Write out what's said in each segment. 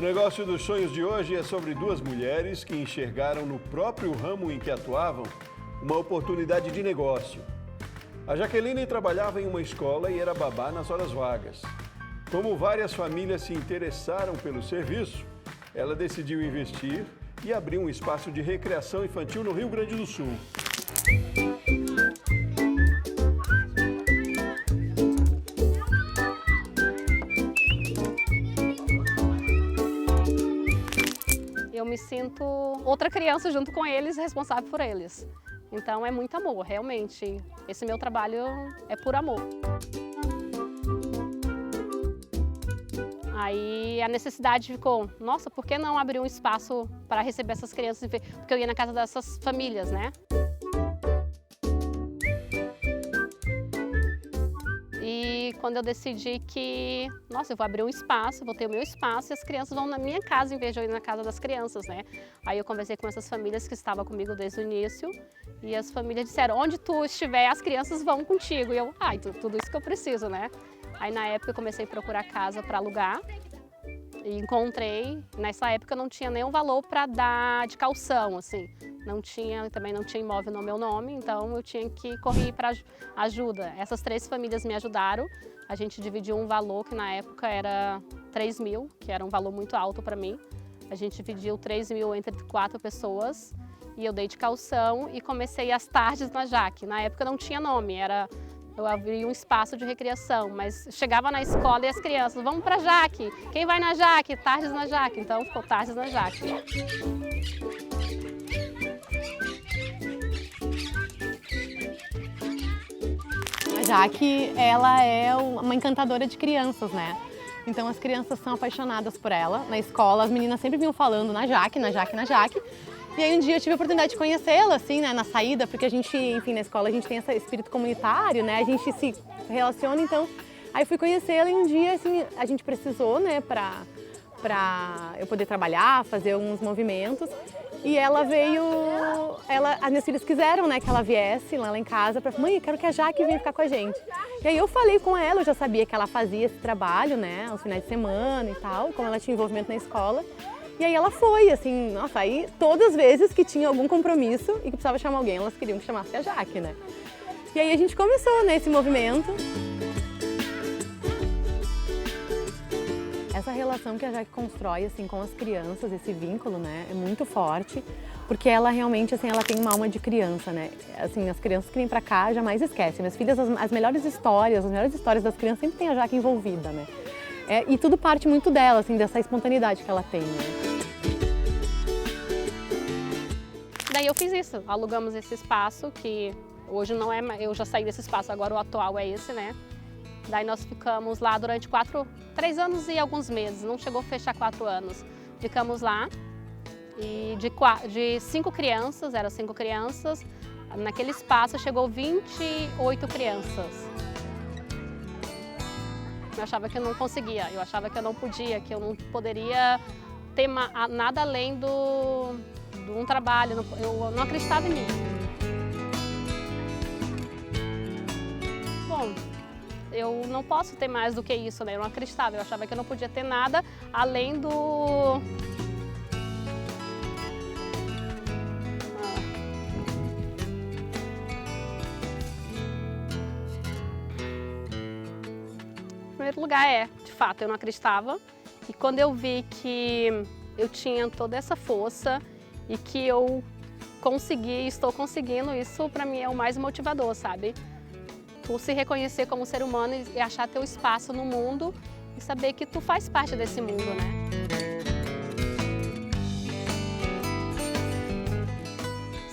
negócio dos sonhos de hoje é sobre duas mulheres que enxergaram no próprio ramo em que atuavam uma oportunidade de negócio. A Jaqueline trabalhava em uma escola e era babá nas horas vagas. Como várias famílias se interessaram pelo serviço, ela decidiu investir e abrir um espaço de recreação infantil no Rio Grande do Sul. Eu me sinto outra criança junto com eles, responsável por eles. Então é muito amor, realmente. Esse meu trabalho é por amor. Aí a necessidade ficou, nossa, por que não abrir um espaço para receber essas crianças? Porque eu ia na casa dessas famílias, né? E quando eu decidi que, nossa, eu vou abrir um espaço, vou ter o meu espaço e as crianças vão na minha casa em vez de eu ir na casa das crianças, né? Aí eu conversei com essas famílias que estavam comigo desde o início e as famílias disseram, onde tu estiver, as crianças vão contigo. E eu, tudo isso que eu preciso, né? Aí na época eu comecei a procurar casa para alugar e encontrei. Nessa época não tinha nenhum valor para dar de caução, assim. Também não tinha imóvel no meu nome, então eu tinha que correr para ajuda. Essas três famílias me ajudaram. A gente dividiu um valor que na época era 3 mil, que era um valor muito alto para mim. A gente dividiu 3 mil entre 4 pessoas e eu dei de caução e comecei as tardes na Jaque. Na época não tinha nome, eu abri um espaço de recreação, mas chegava na escola e as crianças, vamos para Jaque, quem vai na Jaque? Tardes na Jaque, então ficou Tardes na Jaque. A Jaque, ela é uma encantadora de crianças, né? Então as crianças são apaixonadas por ela. Na escola as meninas sempre vinham falando na Jaque, na Jaque, na Jaque. E aí um dia eu tive a oportunidade de conhecê-la, assim, né, na saída, porque a gente, enfim, na escola a gente tem esse espírito comunitário, né, a gente se relaciona, então, aí fui conhecê-la e um dia, assim, a gente precisou, né, pra eu poder trabalhar, fazer alguns movimentos, e ela veio, as minhas filhas quiseram, né, que ela viesse lá em casa, pra mãe, eu quero que a Jaque venha ficar com a gente. E aí eu falei com ela, eu já sabia que ela fazia esse trabalho, né, aos finais de semana e tal, como ela tinha envolvimento na escola. E aí ela foi, assim, nossa, aí todas as vezes que tinha algum compromisso e que precisava chamar alguém, elas queriam que chamasse a Jaque, né? E aí a gente começou, né, esse movimento. Essa relação que a Jaque constrói, assim, com as crianças, esse vínculo, né, é muito forte, porque ela realmente, assim, ela tem uma alma de criança, né? Assim, as crianças que vêm pra cá jamais esquecem. Minhas filhas, as melhores histórias das crianças sempre tem a Jaque envolvida, né? E tudo parte muito dela, assim, dessa espontaneidade que ela tem, né? Daí eu fiz isso, alugamos esse espaço, que hoje não é, eu já saí desse espaço, agora o atual é esse, né? Daí nós ficamos lá durante 3 anos e alguns meses, não chegou a fechar 4 anos. Ficamos lá e de 5 crianças, eram 5 crianças, naquele espaço chegou 28 crianças. Eu achava que eu não conseguia, eu achava que eu não podia, que eu não poderia ter nada além de um trabalho, eu não acreditava em mim. Bom, eu não posso ter mais do que isso, né? Eu não acreditava, eu achava que eu não podia ter nada além do... Em primeiro lugar de fato, eu não acreditava. E quando eu vi que eu tinha toda essa força e que eu estou conseguindo, isso para mim é o mais motivador, sabe? Tu se reconhecer como ser humano e achar teu espaço no mundo e saber que tu faz parte desse mundo, né?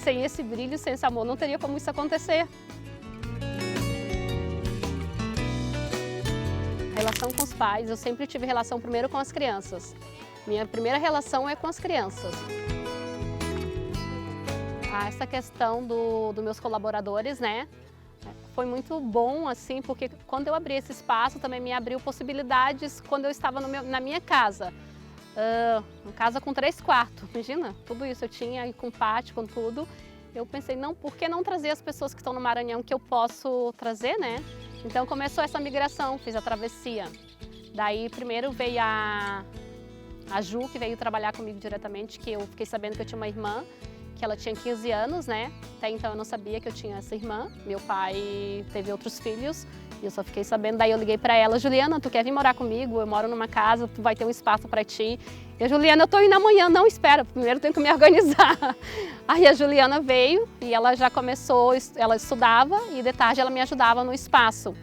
Sem esse brilho, sem esse amor, não teria como isso acontecer. Relação com os pais, eu sempre tive relação primeiro com as crianças. Minha primeira relação é com as crianças. Essa questão dos meus colaboradores, né? Foi muito bom, assim, porque quando eu abri esse espaço também me abriu possibilidades quando eu estava na minha casa. Uma casa com 3 quartos, imagina, tudo isso eu tinha, e com pátio, com tudo. Eu pensei, não, por que não trazer as pessoas que estão no Maranhão que eu posso trazer, né? Então começou essa migração, fiz a travessia. Daí primeiro veio a A Ju, que veio trabalhar comigo diretamente, que eu fiquei sabendo que eu tinha uma irmã, que ela tinha 15 anos, né? Até então eu não sabia que eu tinha essa irmã. Meu pai teve outros filhos e eu só fiquei sabendo. Daí eu liguei para ela: Juliana, tu quer vir morar comigo? Eu moro numa casa, tu vai ter um espaço para ti. E a Juliana: eu tô indo amanhã. Não, espera, primeiro eu tenho que me organizar. Aí a Juliana veio e ela já começou, ela estudava e de tarde ela me ajudava no espaço.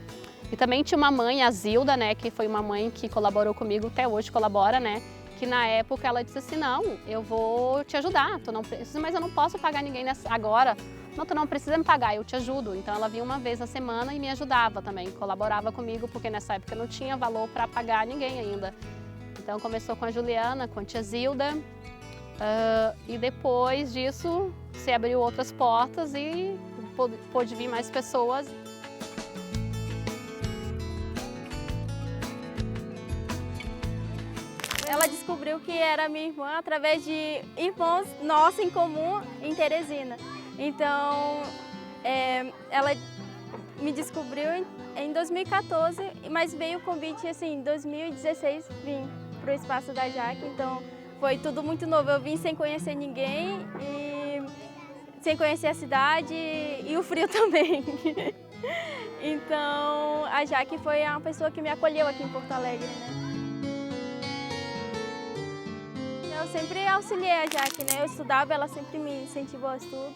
E também tinha uma mãe, a Zilda, né, que foi uma mãe que colaborou comigo, até hoje colabora, né? Que na época ela disse assim: não, eu vou te ajudar, tu não precisa, mas eu não posso pagar ninguém agora. Não, tu não precisa me pagar, eu te ajudo. Então ela vinha uma vez na semana e me ajudava também, colaborava comigo, porque nessa época não tinha valor para pagar ninguém ainda. Então começou com a Juliana, com a tia Zilda, e depois disso se abriu outras portas e pôde vir mais pessoas. Ela descobriu que era minha irmã através de irmãos nossos em comum em Teresina. Então, ela me descobriu em 2014, mas veio o convite assim, em 2016 vim para o espaço da Jaque. Então, foi tudo muito novo. Eu vim sem conhecer ninguém e sem conhecer a cidade e o frio também. Então, a Jaque foi uma pessoa que me acolheu aqui em Porto Alegre, né? Eu sempre auxiliei a Jaque, né? Eu estudava, ela sempre me incentivou a estudo.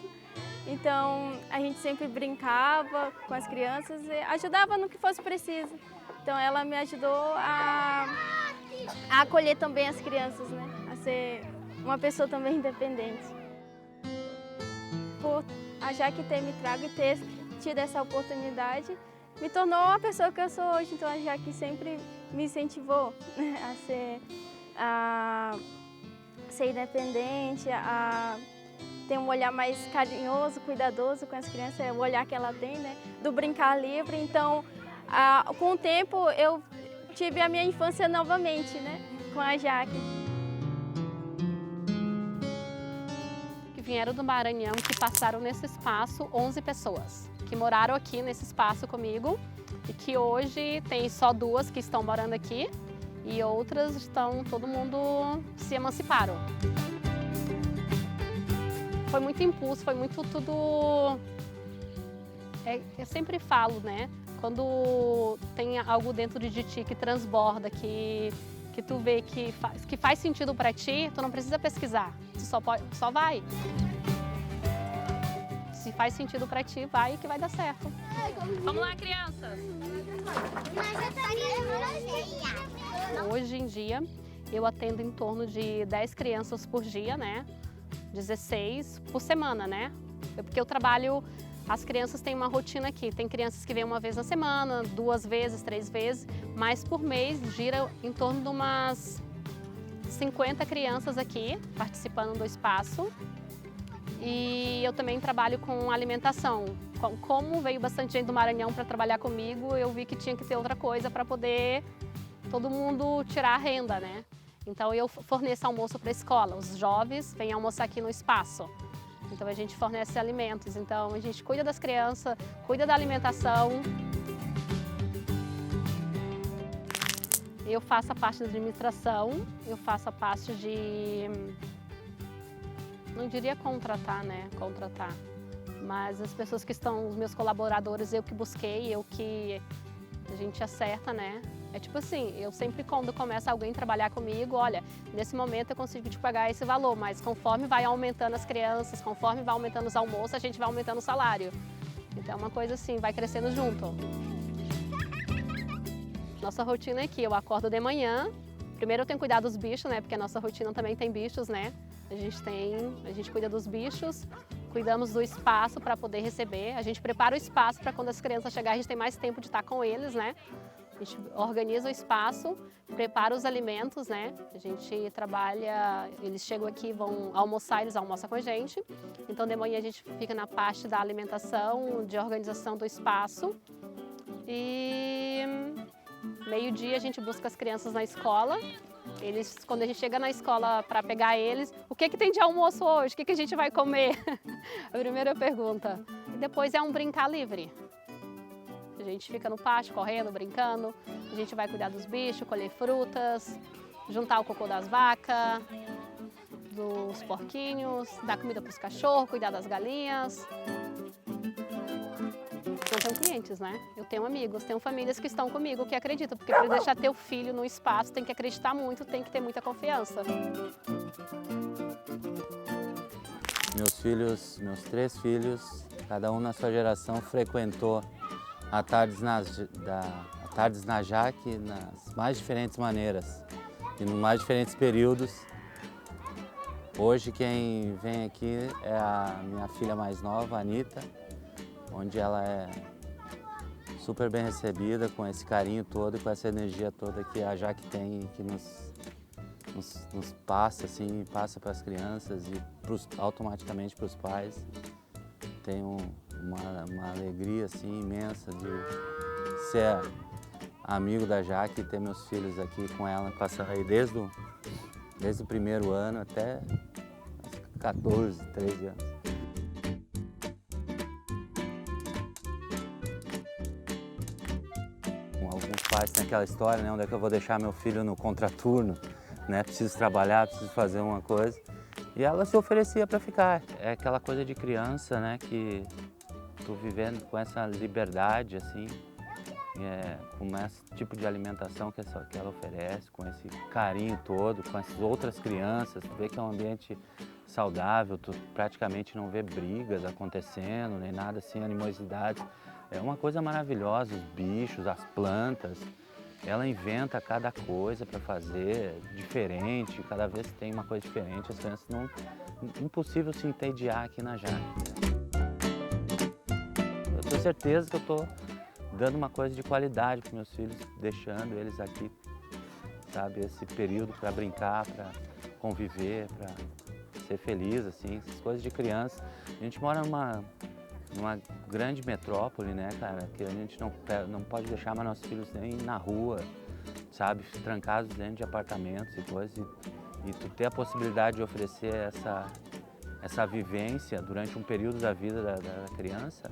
Então, a gente sempre brincava com as crianças e ajudava no que fosse preciso. Então, ela me ajudou a acolher também as crianças, né? A ser uma pessoa também independente. Por a Jaque ter me trago e ter tido essa oportunidade, me tornou a pessoa que eu sou hoje. Então, a Jaque sempre me incentivou, né? A ser independente, a ter um olhar mais carinhoso, cuidadoso com as crianças, é o olhar que ela tem, né? Do brincar livre. Então, com o tempo, eu tive a minha infância novamente, né? Com a Jaque. Que vieram do Maranhão, que passaram nesse espaço 11 pessoas, que moraram aqui nesse espaço comigo e que hoje tem só 2 que estão morando aqui. E outras estão, todo mundo se emanciparam. Foi muito impulso, foi muito tudo... eu sempre falo, né? Quando tem algo dentro de ti que transborda, que tu vê que faz sentido para ti, tu não precisa pesquisar, tu só vai. Se faz sentido para ti, vai que vai dar certo. Vamos lá, crianças! Hoje em dia, eu atendo em torno de 10 crianças por dia, né? 16 por semana, né? Porque eu trabalho, as crianças têm uma rotina aqui. Tem crianças que vêm uma vez na semana, 2 vezes, 3 vezes, mas por mês gira em torno de umas 50 crianças aqui participando do espaço. E eu também trabalho com alimentação. Como veio bastante gente do Maranhão para trabalhar comigo, eu vi que tinha que ter outra coisa para poder todo mundo tirar a renda, né? Então eu forneço almoço para a escola, os jovens vêm almoçar aqui no espaço. Então a gente fornece alimentos, então a gente cuida das crianças, cuida da alimentação. Eu faço a parte da administração, eu faço a parte de... não diria contratar, né? Contratar. Mas as pessoas que estão, os meus colaboradores, eu que busquei, eu que a gente acerta, né? É tipo assim, eu sempre quando começa alguém a trabalhar comigo, olha, nesse momento eu consigo te pagar esse valor, mas conforme vai aumentando as crianças, conforme vai aumentando os almoços, a gente vai aumentando o salário. Então é uma coisa assim, vai crescendo junto. Nossa rotina é que eu acordo de manhã, primeiro eu tenho que cuidar dos bichos, né? Porque a nossa rotina também tem bichos, né? A gente cuida dos bichos, cuidamos do espaço para poder receber, a gente prepara o espaço para quando as crianças chegarem a gente tem mais tempo de estar com eles, né? A gente organiza o espaço, prepara os alimentos, né? A gente trabalha, eles chegam aqui, vão almoçar, eles almoçam com a gente. Então de manhã a gente fica na parte da alimentação, de organização do espaço. E meio-dia a gente busca as crianças na escola. Quando a gente chega na escola para pegar eles, o que tem de almoço hoje? O que a gente vai comer? A primeira pergunta. E depois é um brincar livre. A gente fica no pátio correndo, brincando. A gente vai cuidar dos bichos, colher frutas, juntar o cocô das vacas, dos porquinhos, dar comida para os cachorros, cuidar das galinhas. Não tenho clientes, né? Eu tenho amigos, tenho famílias que estão comigo, que acreditam, porque para deixar teu filho no espaço tem que acreditar muito, tem que ter muita confiança. Meus 3 filhos, cada um na sua geração, frequentou a Tardes na Jaque nas mais diferentes maneiras e nos mais diferentes períodos. Hoje quem vem aqui é a minha filha mais nova, a Anitta, onde ela é super bem recebida, com esse carinho todo e com essa energia toda que a Jaque tem e que nos passa, assim, passa para as crianças e automaticamente para os pais. Tenho uma alegria assim, imensa de ser amigo da Jaque e ter meus filhos aqui com ela, passando aí desde o primeiro ano até 14, 13 anos. Alguns pais têm aquela história, né, onde é que eu vou deixar meu filho no contraturno, né, preciso trabalhar, preciso fazer uma coisa. E ela se oferecia para ficar. É aquela coisa de criança, né, que tu vivendo com essa liberdade, assim, com esse tipo de alimentação que ela oferece, com esse carinho todo, com essas outras crianças, tu vê que é um ambiente saudável, tu praticamente não vê brigas acontecendo, nem nada assim, animosidades. É uma coisa maravilhosa, os bichos, as plantas. Ela inventa cada coisa para fazer diferente, cada vez tem uma coisa diferente, as crianças não... Impossível se entediar aqui na Jaque. Eu tenho certeza que eu estou dando uma coisa de qualidade para meus filhos, deixando eles aqui, sabe, esse período para brincar, para conviver, para ser feliz, assim, essas coisas de criança. A gente mora numa grande metrópole, né, cara, que a gente não pode deixar mais nossos filhos nem na rua, sabe, trancados dentro de apartamentos e coisas. E tu ter a possibilidade de oferecer essa vivência durante um período da vida da criança,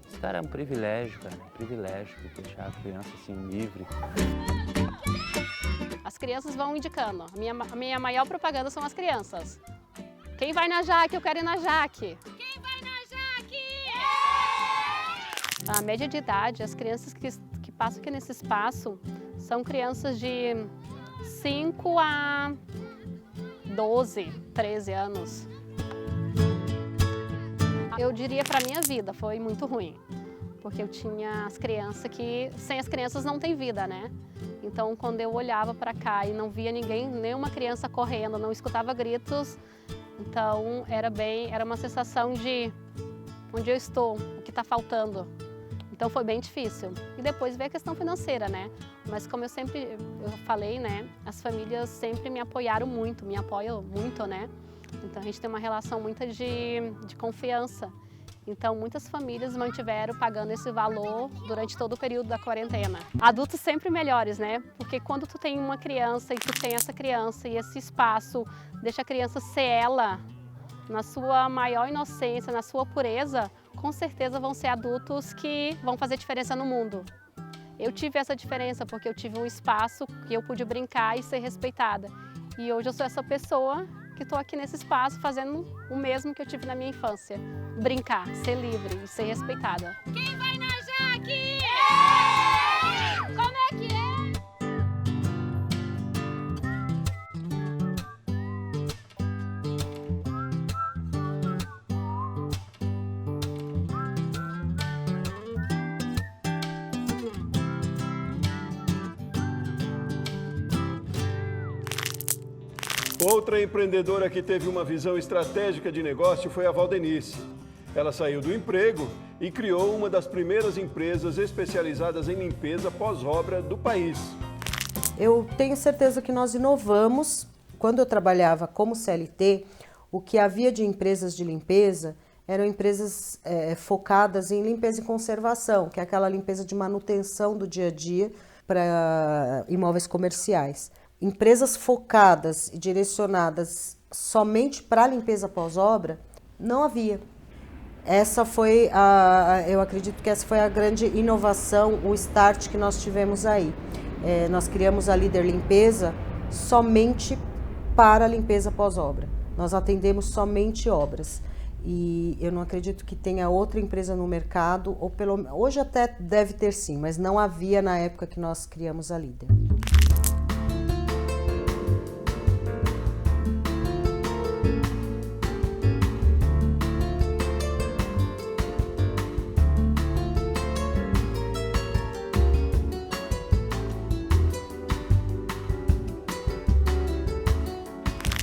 isso, cara, é um privilégio, cara, um privilégio deixar a criança assim livre. As crianças vão indicando. A minha maior propaganda são as crianças. Quem vai na Jaque? Eu quero ir na Jaque. Quem vai na Jaque? A média de idade, as crianças que passam aqui nesse espaço são crianças de 5 a 12, 13 anos. Eu diria para a minha vida foi muito ruim, porque eu tinha as crianças que, sem as crianças não tem vida, né? Então, quando eu olhava para cá e não via ninguém, nenhuma criança correndo, não escutava gritos, então era uma sensação de onde eu estou, o que está faltando. Então foi bem difícil. E depois veio a questão financeira, né? Mas como eu falei, né? As famílias sempre me apoiaram muito, me apoiam muito, né? Então a gente tem uma relação muito de confiança. Então muitas famílias mantiveram pagando esse valor durante todo o período da quarentena. Adultos sempre melhores, né? Porque quando tu tem uma criança e tu tem essa criança e esse espaço, deixa a criança ser ela, na sua maior inocência, na sua pureza, com certeza vão ser adultos que vão fazer diferença no mundo. Eu tive essa diferença porque eu tive um espaço que eu pude brincar e ser respeitada. E hoje eu sou essa pessoa que estou aqui nesse espaço fazendo o mesmo que eu tive na minha infância. Brincar, ser livre e ser respeitada. Quem vai na Jaque? Como é que é? Outra empreendedora que teve uma visão estratégica de negócio foi a Valdenice. Ela saiu do emprego e criou uma das primeiras empresas especializadas em limpeza pós-obra do país. Eu tenho certeza que nós inovamos. Quando eu trabalhava como CLT, o que havia de empresas de limpeza eram empresas focadas em limpeza e conservação, que é aquela limpeza de manutenção do dia a dia para imóveis comerciais. Empresas focadas e direcionadas somente para a limpeza pós-obra, não havia. Eu acredito que essa foi a grande inovação, o start que nós tivemos aí. Nós criamos a Líder Limpeza somente para a limpeza pós-obra. Nós atendemos somente obras. E eu não acredito que tenha outra empresa no mercado, ou hoje até deve ter sim, mas não havia na época que nós criamos a Líder.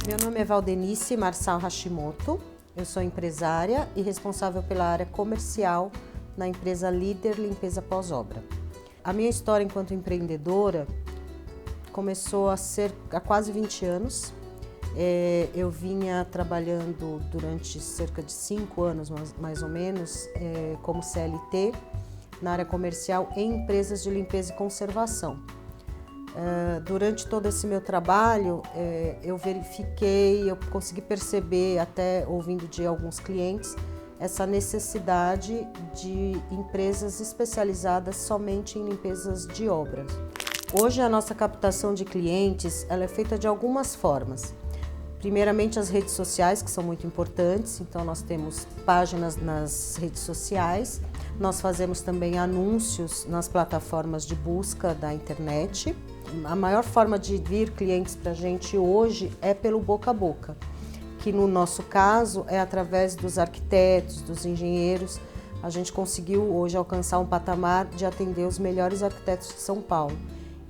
Meu nome é Valdenice Marçal Hashimoto. Eu sou empresária e responsável pela área comercial na empresa Líder Limpeza Pós-Obra. A minha história enquanto empreendedora começou há quase 20 anos. Eu vinha trabalhando durante cerca de 5 anos, mais ou menos, como CLT, na área comercial em empresas de limpeza e conservação. Durante todo esse meu trabalho, eu consegui perceber, até ouvindo de alguns clientes, essa necessidade de empresas especializadas somente em limpezas de obras. Hoje a nossa captação de clientes ela é feita de algumas formas. Primeiramente as redes sociais, que são muito importantes, então nós temos páginas nas redes sociais, nós fazemos também anúncios nas plataformas de busca da internet. A maior forma de vir clientes para a gente hoje é pelo boca a boca, que no nosso caso é através dos arquitetos, dos engenheiros. A gente conseguiu hoje alcançar um patamar de atender os melhores arquitetos de São Paulo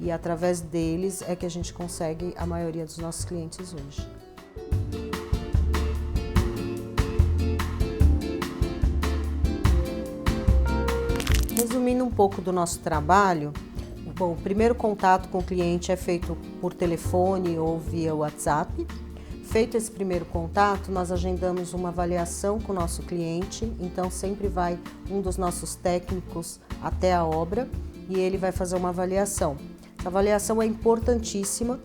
e através deles é que a gente consegue a maioria dos nossos clientes hoje. Resumindo um pouco do nosso trabalho, bom, o primeiro contato com o cliente é feito por telefone ou via WhatsApp. Feito esse primeiro contato, nós agendamos uma avaliação com o nosso cliente, então sempre vai um dos nossos técnicos até a obra e ele vai fazer uma avaliação. A avaliação é importantíssima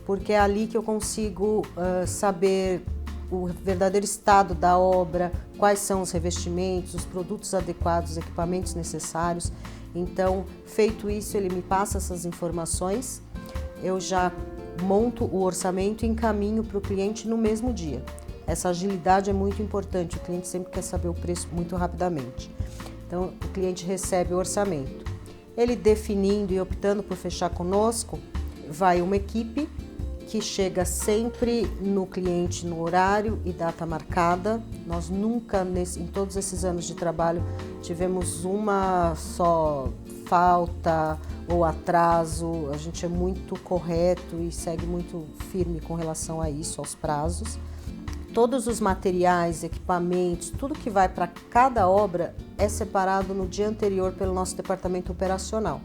porque é ali que eu consigo saber o verdadeiro estado da obra, quais são os revestimentos, os produtos adequados, os equipamentos necessários. Então, feito isso, ele me passa essas informações, eu já monto o orçamento e encaminho para o cliente no mesmo dia. Essa agilidade é muito importante, o cliente sempre quer saber o preço muito rapidamente. Então, o cliente recebe o orçamento. Ele definindo e optando por fechar conosco, vai uma equipe que chega sempre no cliente no horário e data marcada. Nós nunca, em todos esses anos de trabalho, tivemos uma só falta ou atraso. A gente é muito correto e segue muito firme com relação a isso, aos prazos. Todos os materiais, equipamentos, tudo que vai para cada obra é separado no dia anterior pelo nosso departamento operacional.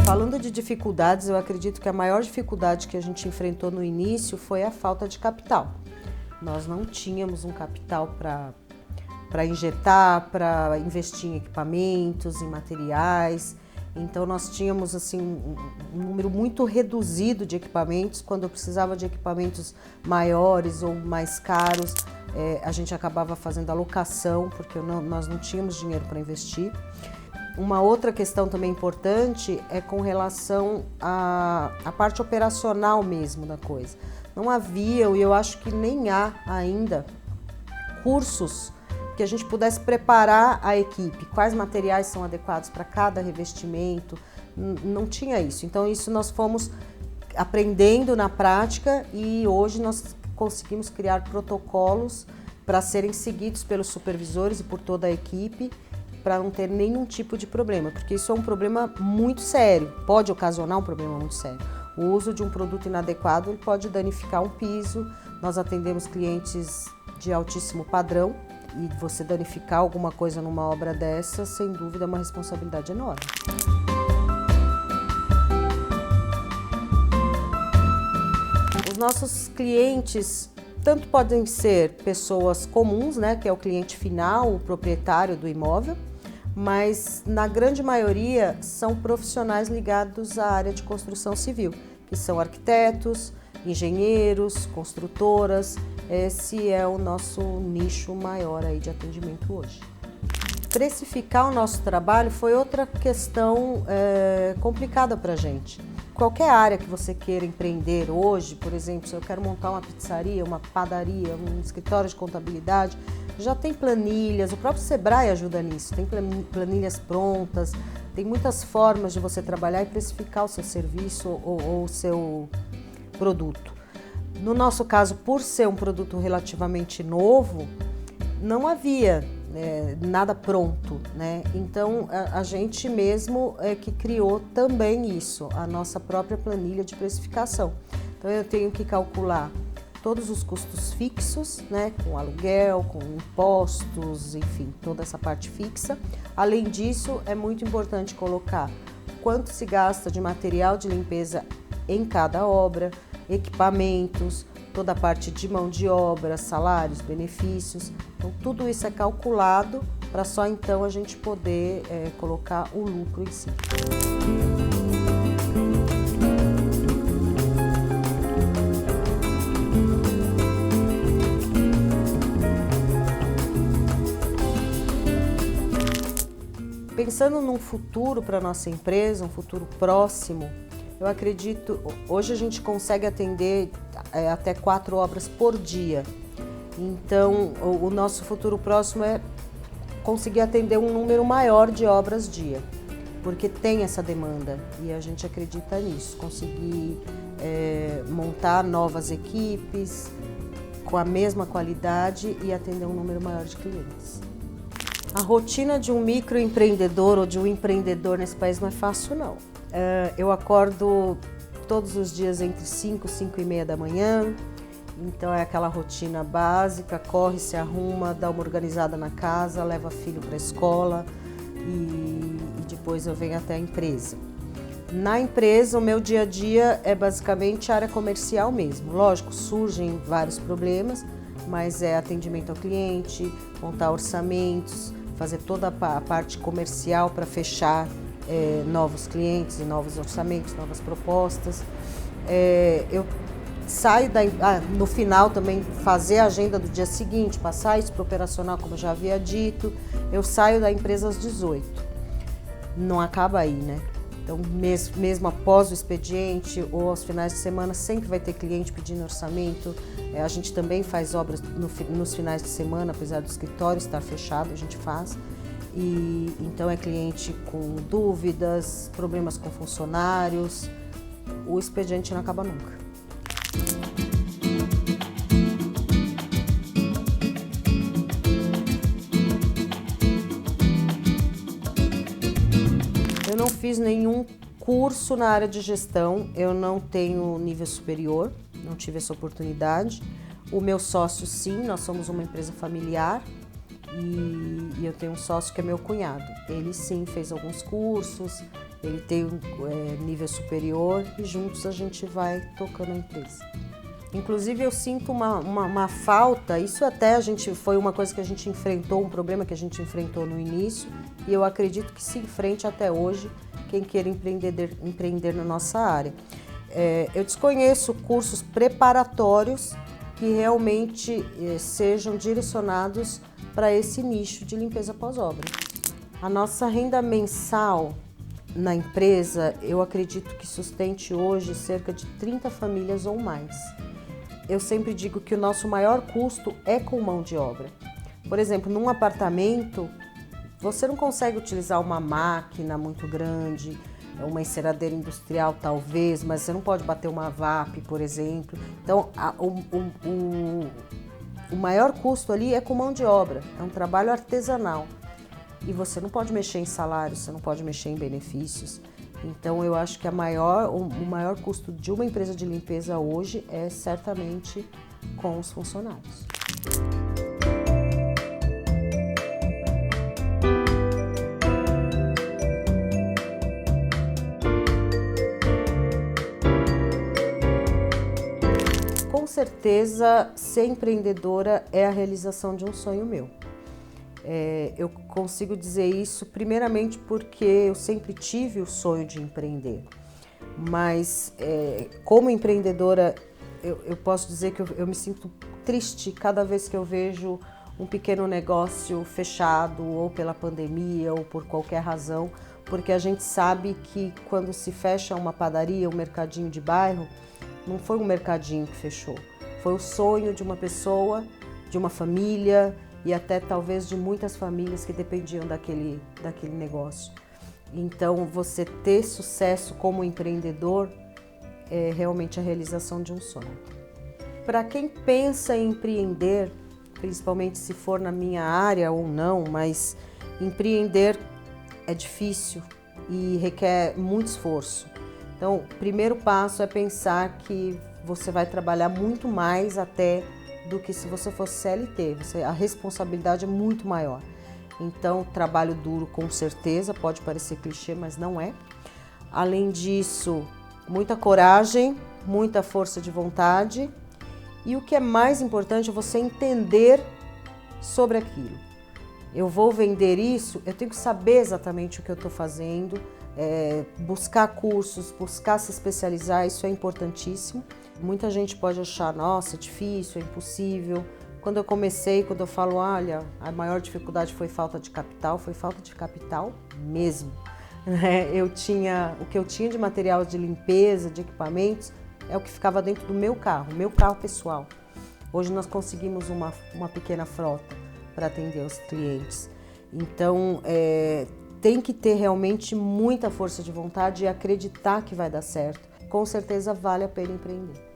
Falando de dificuldades, eu acredito que a maior dificuldade que a gente enfrentou no início foi a falta de capital. Nós não tínhamos um capital para injetar, para investir em equipamentos, em materiais. Então nós tínhamos assim, um número muito reduzido de equipamentos. Quando eu precisava de equipamentos maiores ou mais caros, a gente acabava fazendo alocação, porque nós não tínhamos dinheiro para investir. Uma outra questão também importante é com relação à parte operacional mesmo da coisa. Não havia, e eu acho que nem há ainda, cursos que a gente pudesse preparar a equipe, quais materiais são adequados para cada revestimento, não tinha isso. Então isso nós fomos aprendendo na prática e hoje nós conseguimos criar protocolos para serem seguidos pelos supervisores e por toda a equipe, para não ter nenhum tipo de problema, porque isso é um problema muito sério, pode ocasionar um problema muito sério. O uso de um produto inadequado ele pode danificar um piso. Nós atendemos clientes de altíssimo padrão e você danificar alguma coisa numa obra dessa, sem dúvida, é uma responsabilidade enorme. Os nossos clientes tanto podem ser pessoas comuns, né, que é o cliente final, o proprietário do imóvel, mas na grande maioria são profissionais ligados à área de construção civil, que são arquitetos, engenheiros, construtoras. Esse é o nosso nicho maior aí de atendimento hoje. precificar o nosso trabalho foi outra questão complicada para a gente. Qualquer área que você queira empreender hoje, por exemplo, se eu quero montar uma pizzaria, uma padaria, um escritório de contabilidade, já tem planilhas, o próprio Sebrae ajuda nisso, tem planilhas prontas, tem muitas formas de você trabalhar e precificar o seu serviço ou o seu produto. No nosso caso, por ser um produto relativamente novo, não havia nada pronto, né? Então a gente mesmo que criou também isso, a nossa própria planilha de precificação. Então eu tenho que calcular todos os custos fixos, né, com aluguel, com impostos, enfim, toda essa parte fixa. Além disso, é muito importante colocar quanto se gasta de material de limpeza em cada obra, equipamentos, toda a parte de mão de obra, salários, benefícios. Então, tudo isso é calculado para só então a gente poder colocar o lucro em si. Pensando num futuro para a nossa empresa, um futuro próximo, eu acredito, hoje a gente consegue atender até 4 obras por dia. Então, o nosso futuro próximo é conseguir atender um número maior de obras dia, porque tem essa demanda e a gente acredita nisso, conseguir montar novas equipes com a mesma qualidade e atender um número maior de clientes. A rotina de um microempreendedor ou de um empreendedor nesse país não é fácil, não. Eu acordo todos os dias entre 5 e 5 e meia da manhã, então é aquela rotina básica, corre, se arruma, dá uma organizada na casa, leva filho para a escola e depois eu venho até a empresa. Na empresa, o meu dia a dia é basicamente área comercial mesmo. Lógico, surgem vários problemas, mas é atendimento ao cliente, montar orçamentos, fazer toda a parte comercial para fechar novos clientes e novos orçamentos, novas propostas. Eu saio no final também fazer a agenda do dia seguinte, passar isso para o operacional, como eu já havia dito. Eu saio da empresa às 18. Não acaba aí, né? Então, mesmo após o expediente ou aos finais de semana, sempre vai ter cliente pedindo orçamento. A gente também faz obras nos finais de semana, apesar do escritório estar fechado, a gente faz. E então é cliente com dúvidas, problemas com funcionários. O expediente não acaba nunca. Eu não fiz nenhum curso na área de gestão, eu não tenho nível superior, não tive essa oportunidade. O meu sócio, sim, nós somos uma empresa familiar e eu tenho um sócio que é meu cunhado. Ele, sim, fez alguns cursos, ele tem nível superior e juntos a gente vai tocando a empresa. Inclusive, eu sinto uma falta, isso até foi uma coisa que a gente enfrentou, um problema que a gente enfrentou no início, e eu acredito que se enfrente até hoje quem queira empreender na nossa área. Eu desconheço cursos preparatórios que realmente sejam direcionados para esse nicho de limpeza pós-obra. A nossa renda mensal na empresa, eu acredito que sustente hoje cerca de 30 famílias ou mais. Eu sempre digo que o nosso maior custo é com mão de obra. Por exemplo, num apartamento, você não consegue utilizar uma máquina muito grande, uma enceradeira industrial talvez, mas você não pode bater uma VAP, por exemplo. Então, o maior custo ali é com mão de obra, é um trabalho artesanal. E você não pode mexer em salários, você não pode mexer em benefícios. Então, eu acho que o maior custo de uma empresa de limpeza hoje é certamente com os funcionários. Com certeza, ser empreendedora é a realização de um sonho meu. Eu consigo dizer isso primeiramente porque eu sempre tive o sonho de empreender, mas como empreendedora eu posso dizer que eu me sinto triste cada vez que eu vejo um pequeno negócio fechado ou pela pandemia ou por qualquer razão, porque a gente sabe que quando se fecha uma padaria, um mercadinho de bairro, não foi um mercadinho que fechou, foi o sonho de uma pessoa, de uma família e até talvez de muitas famílias que dependiam daquele negócio. Então, você ter sucesso como empreendedor é realmente a realização de um sonho. Para quem pensa em empreender, principalmente se for na minha área ou não, mas empreender é difícil e requer muito esforço. Então, o primeiro passo é pensar que você vai trabalhar muito mais até do que se você fosse CLT. A responsabilidade é muito maior. Então, trabalho duro com certeza, pode parecer clichê, mas não é. Além disso, muita coragem, muita força de vontade e o que é mais importante é você entender sobre aquilo. Eu vou vender isso, eu tenho que saber exatamente o que eu estou fazendo, buscar cursos, buscar se especializar, isso é importantíssimo. Muita gente pode achar, nossa, é difícil, é impossível. Quando eu comecei, quando eu falo, olha, a maior dificuldade foi falta de capital mesmo. O que eu tinha de material de limpeza, de equipamentos, é o que ficava dentro do meu carro pessoal. Hoje nós conseguimos uma pequena frota para atender os clientes. Então, tem que ter realmente muita força de vontade e acreditar que vai dar certo. Com certeza vale a pena empreender.